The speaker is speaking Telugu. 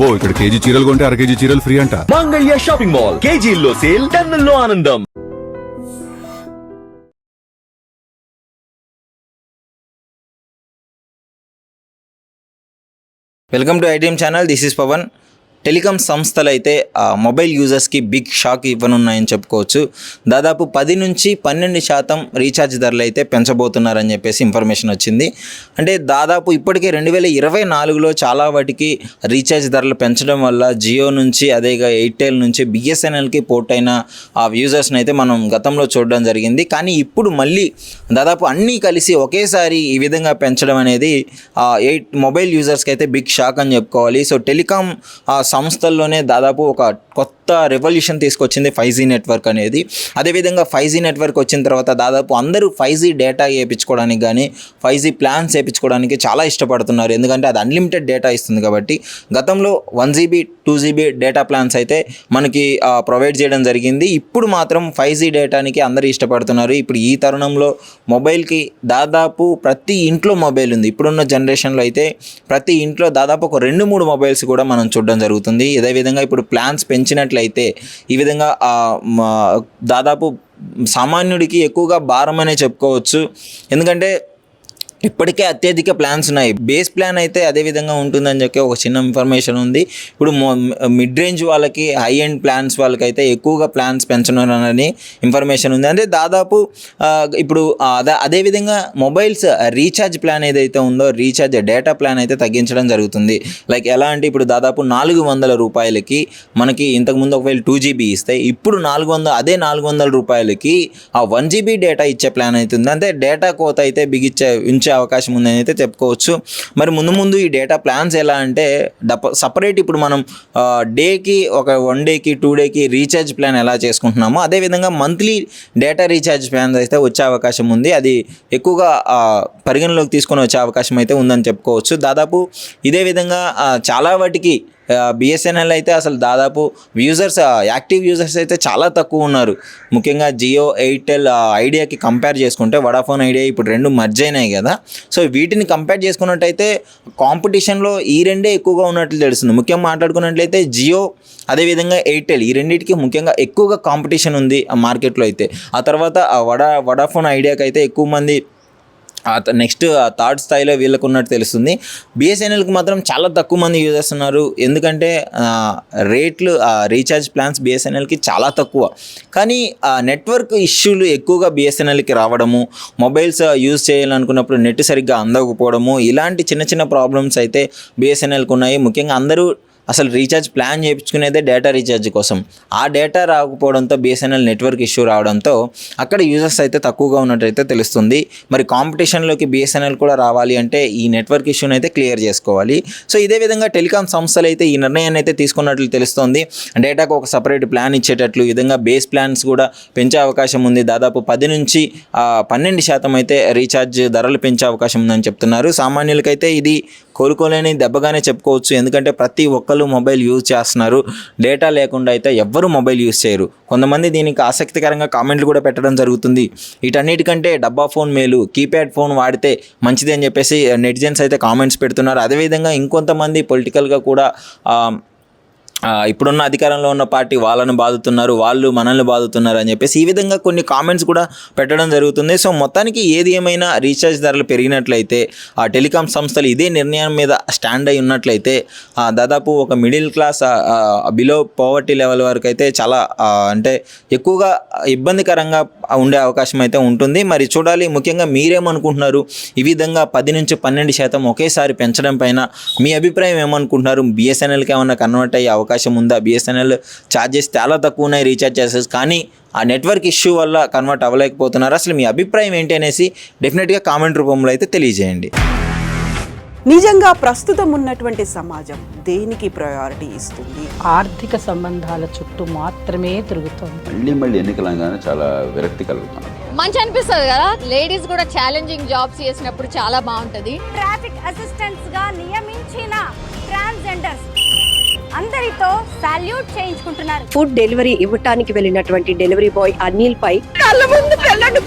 అబ్బో ఇక్కడ కేజీ చీరలు కొంటే అర కేజీ చీరలు ఫ్రీ అంట. మంగళ్య షాపింగ్ మాల్, కేజీల్లో సేల్, టన్నుల్లో ఆనందం. Welcome to IDM channel. This is Pavan. Telecom సంస్థలు అయితే మొబైల్ యూజర్స్కి బిగ్ షాక్ ఇవ్వనున్నాయని చెప్పుకోవచ్చు. దాదాపు 10 నుంచి 12% రీఛార్జ్ ధరలు అయితే పెంచబోతున్నారని చెప్పేసి ఇన్ఫర్మేషన్ వచ్చింది. అంటే దాదాపు ఇప్పటికే 2024లో చాలా వాటికి రీఛార్జ్ ధరలు పెంచడం వల్ల జియో నుంచి అదేగా ఎయిర్టెల్ నుంచి బిఎస్ఎన్ఎల్కి పోర్ట్ అయిన ఆ యూజర్స్ని అయితే మనం గతంలో చూడడం జరిగింది. కానీ ఇప్పుడు మళ్ళీ దాదాపు అన్నీ కలిసి ఒకేసారి ఈ విధంగా పెంచడం అనేది మొబైల్ యూజర్స్కి అయితే బిగ్ షాక్ అని చెప్పుకోవాలి. సో టెలికాం సంస్థల్లోనే దాదాపు ఒక కొత్త రెవల్యూషన్ తీసుకొచ్చింది 5G నెట్వర్క్ అనేది. అదేవిధంగా 5G నెట్వర్క్ వచ్చిన తర్వాత దాదాపు అందరూ 5G డేటా వేయించుకోవడానికి కానీ 5G ప్లాన్స్ వేయించుకోవడానికి చాలా ఇష్టపడుతున్నారు. ఎందుకంటే అది అన్లిమిటెడ్ డేటా ఇస్తుంది కాబట్టి. గతంలో 1GB 2GB డేటా ప్లాన్స్ అయితే మనకి ప్రొవైడ్ చేయడం జరిగింది. ఇప్పుడు మాత్రం 5G డేటానికి అందరూ ఇష్టపడుతున్నారు. ఇప్పుడు ఈ తరుణంలో మొబైల్కి దాదాపు ప్రతి ఇంట్లో మొబైల్ ఉంది. ఇప్పుడున్న జనరేషన్లో అయితే ప్రతి ఇంట్లో దాదాపు ఒక 2-3 మొబైల్స్ కూడా మనం చూడడం జరుగుతుంది. అదేవిధంగా ఇప్పుడు ప్లాన్స్ పెంచినట్లయితే ఈ విధంగా దాదాపు సామాన్యుడికి ఎక్కువగా భారం అనే చెప్పుకోవచ్చు. ఎందుకంటే ఇప్పటికే అత్యధిక ప్లాన్స్ ఉన్నాయి. బేస్ ప్లాన్ అయితే అదే విధంగా ఉంటుందని చెప్పి ఒక చిన్న ఇన్ఫర్మేషన్ ఉంది. ఇప్పుడు మిడ్ రేంజ్ వాళ్ళకి, హై ఎండ్ ప్లాన్స్ వాళ్ళకైతే ఎక్కువగా ప్లాన్స్ పెంచనున్నారని ఇన్ఫర్మేషన్ ఉంది. అంటే దాదాపు ఇప్పుడు అదేవిధంగా మొబైల్స్ రీఛార్జ్ ప్లాన్ ఏదైతే ఉందో రీఛార్జ్ డేటా ప్లాన్ అయితే తగ్గించడం జరుగుతుంది. లైక్ ఎలా అంటే ఇప్పుడు దాదాపు 400 రూపాయలకి మనకి ఇంతకుముందు ఒకవేళ 2GB ఇస్తే ఇప్పుడు 400 రూపాయలకి ఆ 1GB డేటా ఇచ్చే ప్లాన్ అవుతుంది. అంటే డేటా కోత అయితే ఉంచే అవకాశం ఉందని అయితే చెప్పుకోవచ్చు. మరి ముందు ఈ డేటా ప్లాన్స్ ఎలా అంటే సపరేట్ ఇప్పుడు మనం డేకి ఒక 1 డేకి 2 డేకి రీఛార్జ్ ప్లాన్ ఎలా చేసుకుంటున్నామో అదేవిధంగా మంత్లీ డేటా రీఛార్జ్ ప్లాన్స్ అయితే వచ్చే అవకాశం ఉంది. అది ఎక్కువగా పరిగణలోకి తీసుకొని వచ్చే అవకాశం అయితే ఉందని చెప్పుకోవచ్చు. దాదాపు ఇదే విధంగా చాలా వాటికి బిఎస్ఎన్ఎల్ అయితే అసలు దాదాపు యాక్టివ్ యూజర్స్ అయితే చాలా తక్కువ ఉన్నారు. ముఖ్యంగా జియో, ఎయిర్టెల్, ఐడియాకి కంపేర్ చేసుకుంటే వడాఫోన్, ఐడియా ఇప్పుడు 2 మర్జ్ అయినాయి కదా. సో వీటిని కంపేర్ చేసుకున్నట్టయితే కాంపిటీషన్లో ఈ రెండే ఎక్కువగా ఉన్నట్లు తెలుస్తుంది. ముఖ్యంగా మాట్లాడుకున్నట్లయితే జియో అదేవిధంగా ఎయిర్టెల్ ఈ రెండింటికి ముఖ్యంగా ఎక్కువగా కాంపిటీషన్ ఉంది ఆ మార్కెట్లో అయితే. ఆ తర్వాత వడాఫోన్, ఐడియాకి అయితే ఎక్కువ మంది నెక్స్ట్ థర్డ్ స్థాయిలో వీళ్ళకు ఉన్నట్టు తెలుస్తుంది. బిఎస్ఎన్ఎల్కి మాత్రం చాలా తక్కువ మంది యూజర్స్ ఉన్నారు. ఎందుకంటే రేట్లు రీఛార్జ్ ప్లాన్స్ బిఎస్ఎన్ఎల్కి చాలా తక్కువ. కానీ నెట్వర్క్ ఇష్యూలు ఎక్కువగా బిఎస్ఎన్ఎల్కి రావడము, మొబైల్స్ యూజ్ చేయాలనుకున్నప్పుడు నెట్ సరిగ్గా అందకపోవడము, ఇలాంటి చిన్న ప్రాబ్లమ్స్ అయితే బిఎస్ఎన్ఎల్కి ఉన్నాయి. ముఖ్యంగా అందరూ అసలు రీఛార్జ్ ప్లాన్ చేయించుకునేదే డేటా రీఛార్జ్ కోసం. ఆ డేటా రాకపోవడంతో బిఎస్ఎన్ఎల్ నెట్వర్క్ ఇష్యూ రావడంతో అక్కడ యూజర్స్ అయితే తక్కువగా ఉన్నట్టయితే తెలుస్తుంది. మరి కాంపిటీషన్లోకి బిఎస్ఎన్ఎల్ కూడా రావాలి అంటే ఈ నెట్వర్క్ ఇష్యూని అయితే క్లియర్ చేసుకోవాలి. సో ఇదే విధంగా టెలికాం సంస్థలు అయితే ఈ నిర్ణయాన్ని అయితే తీసుకున్నట్లు తెలుస్తోంది. డేటాకు ఒక సపరేట్ ప్లాన్ ఇచ్చేటట్లు ఈ విధంగా బేస్ ప్లాన్స్ కూడా పెంచే అవకాశం ఉంది. దాదాపు 10 నుంచి 12% అయితే రీఛార్జ్ ధరలు పెంచే అవకాశం ఉందని చెప్తున్నారు. సామాన్యులకైతే ఇది కోలుకోలేని దెబ్బగానే చెప్పుకోవచ్చు. ఎందుకంటే ప్రతి ఒక్కళ్ళు మొబైల్ యూజ్ చేస్తున్నారు. డేటా లేకుండా అయితే ఎవ్వరూ మొబైల్ యూజ్ చేయరు. కొంతమంది దీనికి ఆసక్తికరంగా కామెంట్లు కూడా పెట్టడం జరుగుతుంది. వీటన్నిటికంటే డబ్బా ఫోన్ మేలు, కీప్యాడ్ ఫోన్ వాడితే మంచిది అని చెప్పేసి నెటిజన్స్ అయితే కామెంట్స్ పెడుతున్నారు. అదేవిధంగా ఇంకొంతమంది పొలిటికల్గా కూడా ఇప్పుడున్న అధికారంలో ఉన్న పార్టీ వాళ్ళను బాదుతున్నారు, వాళ్ళు మనల్ని బాదుతున్నారు అని చెప్పేసి ఈ విధంగా కొన్ని కామెంట్స్ కూడా పెట్టడం జరుగుతుంది. సో మొత్తానికి ఏది ఏమైనా రీఛార్జ్ ధరలు పెరిగినట్లయితే ఆ టెలికాం సంస్థలు ఇదే నిర్ణయం మీద స్టాండ్ అయి ఉన్నట్లయితే దాదాపు ఒక middle class below poverty level వరకు అయితే చాలా అంటే ఎక్కువగా ఇబ్బందికరంగా ఉండే అవకాశం అయితే ఉంటుంది. మరి చూడాలి. ముఖ్యంగా మీరేమనుకుంటున్నారు? ఈ విధంగా 10 నుంచి 12% ఒకేసారి పెంచడం పైన మీ అభిప్రాయం ఏమనుకుంటున్నారు? బిఎస్ఎన్ఎల్కి ఏమన్నా కన్వర్ట్ అయ్యే అవకాశం ఉందా? బిఎస్ఎన్ఎల్ ఛార్జెస్ చాలా తక్కువ ఉన్నాయి రీఛార్జ్ ఛార్జెస్, కానీ ఆ నెట్వర్క్ ఇష్యూ వల్ల కన్వర్ట్ అవ్వలేకపోతున్నారు. అసలు మీ అభిప్రాయం ఏంటి అనేసి డెఫినెట్గా కామెంట్ రూపంలో అయితే తెలియజేయండి. నిజంగా ప్రస్తుతం ఉన్నటువంటి సమాజం దేనికి ప్రయారిటీ ఇస్తుంది? ఆర్థిక సంబంధాల చుట్టూ మాత్రమే తిరుగుతుంది. మళ్ళీ ఎన్నికలంగానే చాలా విరక్తి కలుగుతాం. మంచి అనిపిస్తుంది కదా. లేడీస్ కూడా ఛాలెంజింగ్ జాబ్స్ చేసినప్పుడు చాలా బాగుంటది. ట్రాఫిక్ అసిస్టెంట్స్ గా నియమించిన ట్రాన్స్జెండర్స్ అందరితో సాల్యూట్ చేయించుకుంటున్నారు. ఫుడ్ డెలివరీ ఇవ్వటానికి వెళ్ళినటువంటి డెలివరీ బాయ్ అనిల్ పై కళ్ళ ముందు పెళ్ళండి